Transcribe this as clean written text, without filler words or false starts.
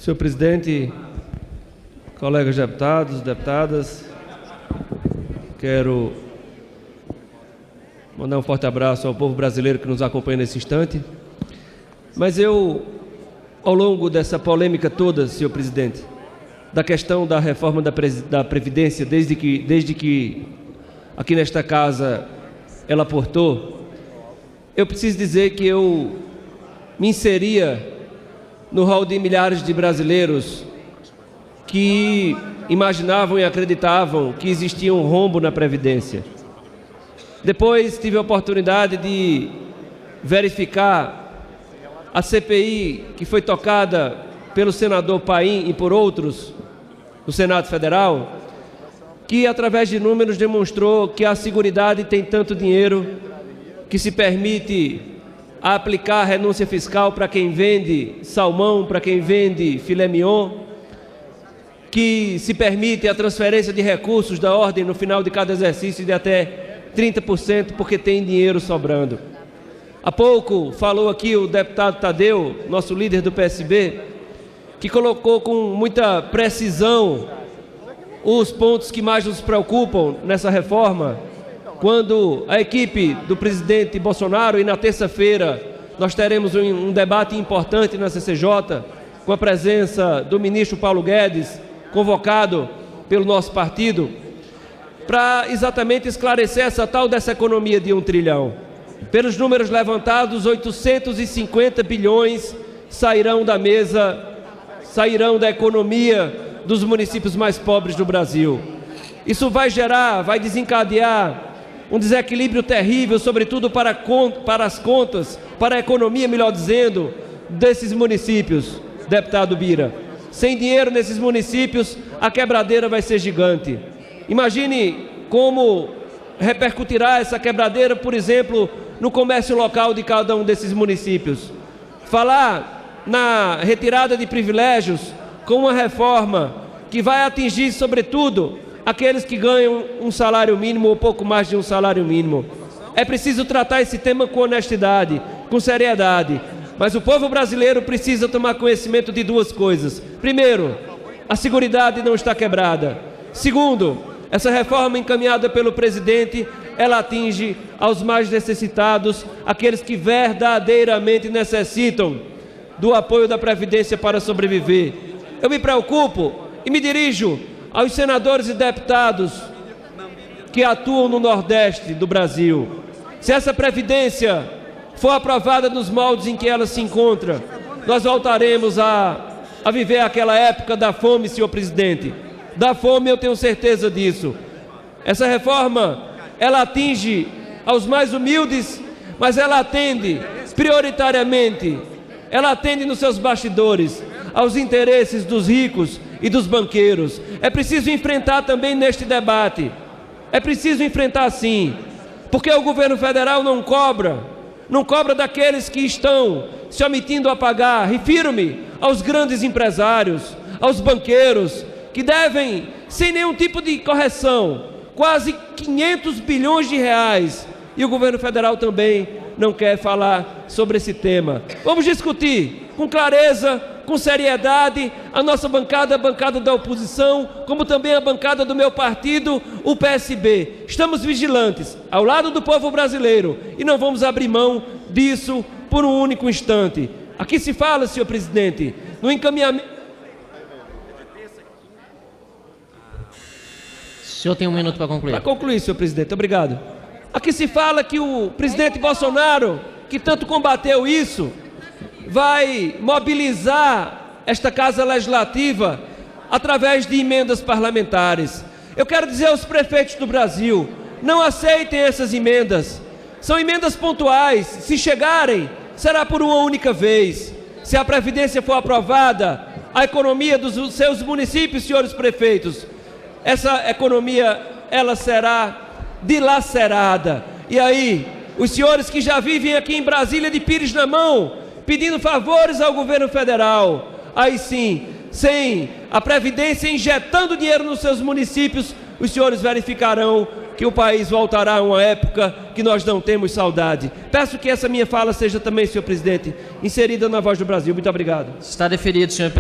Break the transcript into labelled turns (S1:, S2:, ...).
S1: Senhor presidente, colegas deputados, deputadas, quero mandar um forte abraço ao povo brasileiro que nos acompanha nesse instante. Mas eu, ao longo dessa polêmica toda, senhor presidente, da questão da reforma da Previdência, desde que aqui nesta casa ela portou, eu preciso dizer que eu me inseria no rol de milhares de brasileiros que imaginavam e acreditavam que existia um rombo na Previdência. Depois tive a oportunidade de verificar a CPI que foi tocada pelo senador Paim e por outros no Senado Federal, que através de números demonstrou que a Seguridade tem tanto dinheiro que se permite aplicar renúncia fiscal para quem vende salmão, para quem vende filé mignon, que se permite a transferência de recursos da ordem no final de cada exercício de até 30%, porque tem dinheiro sobrando. Há pouco falou aqui o deputado Tadeu, nosso líder do PSB, que colocou com muita precisão os pontos que mais nos preocupam nessa reforma, quando a equipe do presidente Bolsonaro, e na terça-feira nós teremos um debate importante na CCJ, com a presença do ministro Paulo Guedes, convocado pelo nosso partido, para exatamente esclarecer essa tal dessa economia de 1 trilhão. Pelos números levantados, 850 bilhões sairão da mesa, sairão da economia dos municípios mais pobres do Brasil. Isso vai desencadear um desequilíbrio terrível, sobretudo para as contas, para a economia, melhor dizendo, desses municípios, deputado Bira. Sem dinheiro nesses municípios, a quebradeira vai ser gigante. Imagine como repercutirá essa quebradeira, por exemplo, no comércio local de cada um desses municípios. Falar na retirada de privilégios com uma reforma que vai atingir, sobretudo, aqueles que ganham um salário mínimo ou pouco mais de um salário mínimo. É preciso tratar esse tema com honestidade, com seriedade. Mas o povo brasileiro precisa tomar conhecimento de duas coisas. Primeiro, a Seguridade não está quebrada. Segundo, essa reforma encaminhada pelo presidente, ela atinge aos mais necessitados, aqueles que verdadeiramente necessitam do apoio da Previdência para sobreviver. Eu me preocupo e me dirijo aos senadores e deputados que atuam no Nordeste do Brasil. Se essa Previdência for aprovada nos moldes em que ela se encontra, nós voltaremos a viver aquela época da fome, senhor presidente. Da fome, eu tenho certeza disso. Essa reforma, ela atinge aos mais humildes, mas ela atende prioritariamente, ela atende nos seus bastidores aos interesses dos ricos e dos banqueiros. É preciso enfrentar também neste debate. É preciso enfrentar sim, porque o governo federal não cobra daqueles que estão se omitindo a pagar. Refiro-me aos grandes empresários, aos banqueiros, que devem, sem nenhum tipo de correção, quase 500 bilhões de reais. E o governo federal também não quer falar sobre esse tema. Vamos discutir com clareza, com seriedade, a nossa bancada, a bancada da oposição, como também a bancada do meu partido, o PSB. Estamos vigilantes, ao lado do povo brasileiro, e não vamos abrir mão disso por um único instante. Aqui se fala, senhor presidente, no encaminhamento...
S2: O senhor tem um minuto para concluir.
S1: Para concluir, senhor presidente, obrigado. Aqui se fala que o presidente Bolsonaro, que tanto combateu isso, vai mobilizar esta Casa Legislativa através de emendas parlamentares. Eu quero dizer aos prefeitos do Brasil, não aceitem essas emendas. São emendas pontuais. Se chegarem, será por uma única vez. Se a Previdência for aprovada, a economia dos seus municípios, senhores prefeitos, essa economia, ela será dilacerada. E aí, os senhores que já vivem aqui em Brasília de pires na mão, pedindo favores ao governo federal, aí sim, sem a Previdência injetando dinheiro nos seus municípios, os senhores verificarão que o país voltará a uma época que nós não temos saudade. Peço que essa minha fala seja também, senhor presidente, inserida na Voz do Brasil. Muito obrigado.
S2: Está deferido, senhor presidente.